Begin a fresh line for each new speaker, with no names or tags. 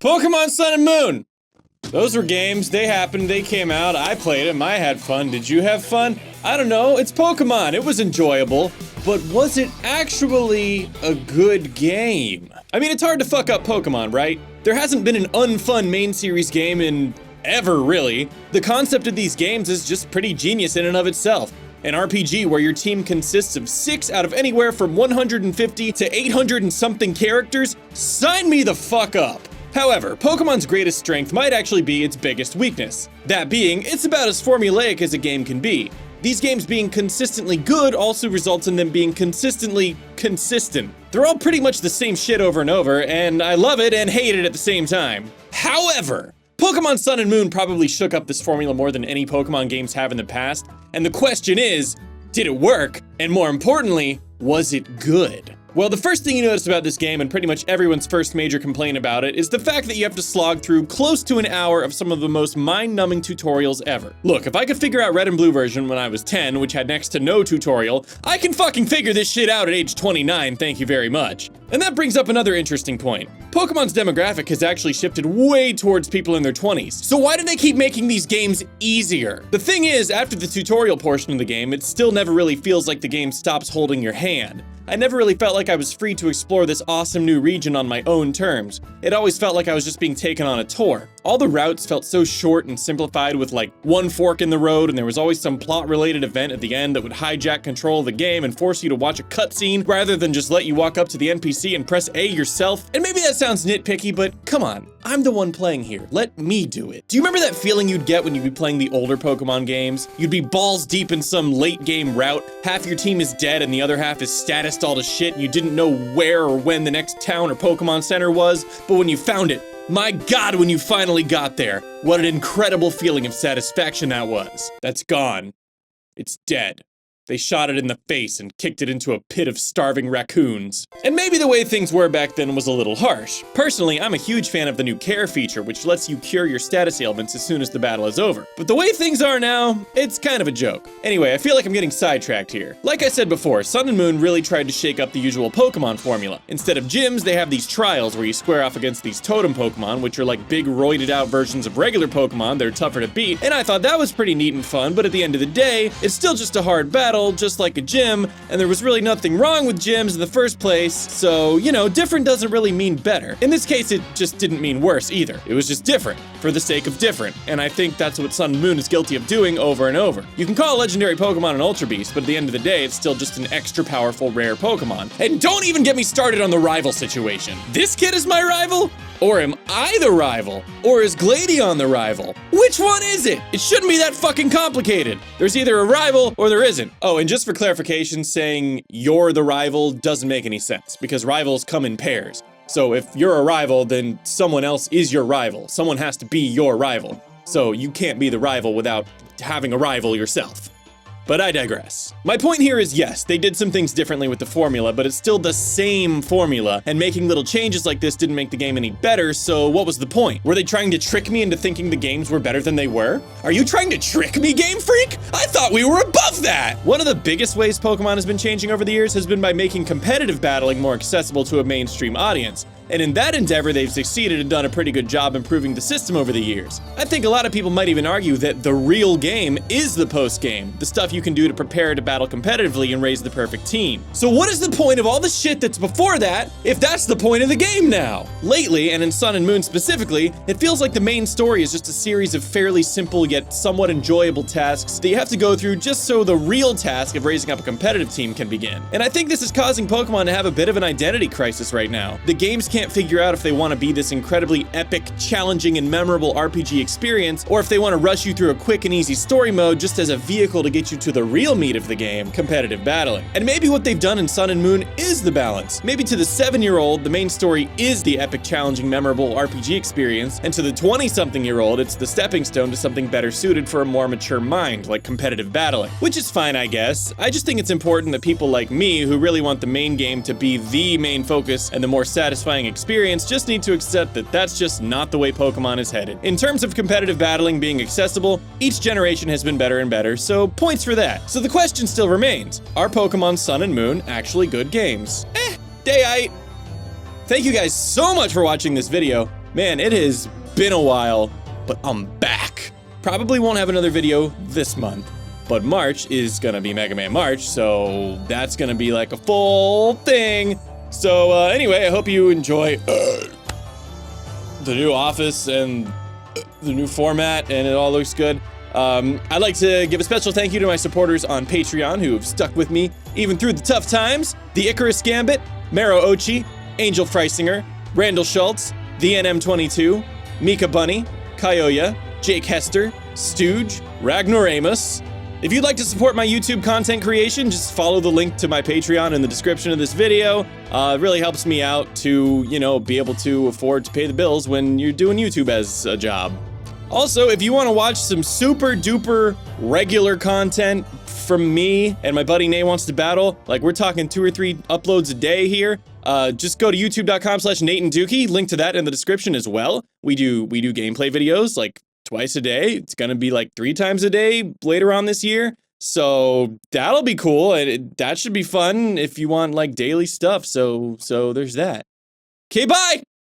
Pokémon Sun and Moon! Those were games, they happened, they came out, I played them, I had fun. Did you have fun? I don't know, it's Pokemon, it was enjoyable. But was it actually a good game? I mean, it's hard to fuck up Pokemon, right? There hasn't been an unfun main series game in ever, really. The concept of these games is just pretty genius in and of itself. An RPG where your team consists of 6 out of anywhere from 150 to 800 and something characters? Sign me the fuck up! However, Pokemon's greatest strength might actually be its biggest weakness. That being, it's about as formulaic as a game can be. These games being consistently good also results in them being consistently consistent. They're all pretty much the same shit over and over, and I love it and hate it at the same time. However, Pokémon Sun and Moon probably shook up this formula more than any Pokemon games have in the past, and the question is, did it work? And more importantly, was it good? Well, the first thing you notice about this game, and pretty much everyone's first major complaint about it, is the fact that you have to slog through close to an hour of some of the most mind-numbing tutorials ever. Look, if I could figure out Red and Blue version when I was 10, which had next to no tutorial, I can fucking figure this shit out at age 29, thank you very much. And that brings up another interesting point. Pokemon's demographic has actually shifted way towards people in their 20s. So why do they keep making these games easier? The thing is, after the tutorial portion of the game, it still never really feels like the game stops holding your hand. I never really felt like I was free to explore this awesome new region on my own terms. It always felt like I was just being taken on a tour. All the routes felt so short and simplified with like one fork in the road, and there was always some plot-related event at the end that would hijack control of the game and force you to watch a cutscene rather than just let you walk up to the NPC and press A yourself. And maybe that sounds nitpicky, but come on, I'm the one playing here. Let me do it. Do you remember that feeling you'd get when you'd be playing the older Pokemon games? You'd be balls deep in some late game route, half your team is dead and the other half is statused all to shit, and you didn't know where or when the next town or Pokemon Center was, but when you found it, my God, when you finally got there, what an incredible feeling of satisfaction that was. That's gone. It's dead. They shot it in the face and kicked it into a pit of starving raccoons. And maybe the way things were back then was a little harsh. Personally, I'm a huge fan of the new care feature, which lets you cure your status ailments as soon as the battle is over. But the way things are now, it's kind of a joke. Anyway, I feel like I'm getting sidetracked here. Like I said before, Sun and Moon really tried to shake up the usual Pokemon formula. Instead of gyms, they have these trials where you square off against these totem Pokemon, which are like big roided out versions of regular Pokemon that are tougher to beat. And I thought that was pretty neat and fun, but at the end of the day, it's still just a hard battle, just like a gym, and there was really nothing wrong with gyms in the first place, so, you know, different doesn't really mean better. In this case, it just didn't mean worse either. It was just different, for the sake of different, and I think that's what Sun and Moon is guilty of doing over and over. You can call a legendary Pokemon an Ultra Beast, but at the end of the day, it's still just an extra powerful, rare Pokemon. And don't even get me started on the rival situation. This kid is my rival? Or am I the rival? Or is Gladeon the rival? Which one is it? It shouldn't be that fucking complicated. There's either a rival or there isn't. Oh, and just for clarification, saying you're the rival doesn't make any sense, because rivals come in pairs. So if you're a rival, then someone else is your rival. Someone has to be your rival. So you can't be the rival without having a rival yourself. But I digress. My point here is yes, they did some things differently with the formula, but it's still the same formula, and making little changes like this didn't make the game any better, so what was the point? Were they trying to trick me into thinking the games were better than they were? Are you trying to trick me, Game Freak? I thought we were above that! One of the biggest ways Pokemon has been changing over the years has been by making competitive battling more accessible to a mainstream audience. And in that endeavor, they've succeeded and done a pretty good job improving the system over the years. I think a lot of people might even argue that the real game is the post-game, the stuff you can do to prepare to battle competitively and raise the perfect team. So what is the point of all the shit that's before that, if that's the point of the game now? Lately, and in Sun and Moon specifically, it feels like the main story is just a series of fairly simple yet somewhat enjoyable tasks that you have to go through just so the real task of raising up a competitive team can begin. And I think this is causing Pokemon to have a bit of an identity crisis right now. The games can't figure out if they want to be this incredibly epic, challenging, and memorable RPG experience, or if they want to rush you through a quick and easy story mode just as a vehicle to get you to the real meat of the game, competitive battling. And maybe what they've done in Sun and Moon is the balance. Maybe to the 7-year-old, the main story is the epic, challenging, memorable RPG experience, and to the 20-something-year-old, it's the stepping stone to something better suited for a more mature mind, like competitive battling. Which is fine, I guess. I just think it's important that people like me, who really want the main game to be the main focus and the more satisfying experience, just need to accept that that's just not the way Pokemon is headed. In terms of competitive battling being accessible, each generation has been better and better, so points for that. So the question still remains, are Pokemon Sun and Moon actually good games? Day-ite. Thank you guys so much for watching this video. Man, it has been a while, but I'm back. Probably won't have another video this month, but March is gonna be Mega Man March, so that's gonna be like a full thing. So anyway, I hope you enjoy the new office and the new format, and it all looks good. I'd like to give a special thank you to my supporters on Patreon who have stuck with me even through the tough times. The Icarus Gambit, Maro Ochi, Angel Freisinger, Randall Schultz, the NM22, Mika Bunny, Kayoya, Jake Hester, Stooge, Ragnar Amos. If you'd like to support my YouTube content creation, just follow the link to my Patreon in the description of this video. It really helps me out to, you know, be able to afford to pay the bills when you're doing YouTube as a job. Also, if you want to watch some super duper regular content from me and my buddy Nate Wants to Battle, like we're talking 2 or 3 uploads a day here, just go to youtube.com/NateandDookie, link to that in the description as well. We do gameplay videos like twice a day. It's gonna be like 3 times a day later on this year. So that'll be cool, and that should be fun if you want like daily stuff. So there's that. Okay, bye!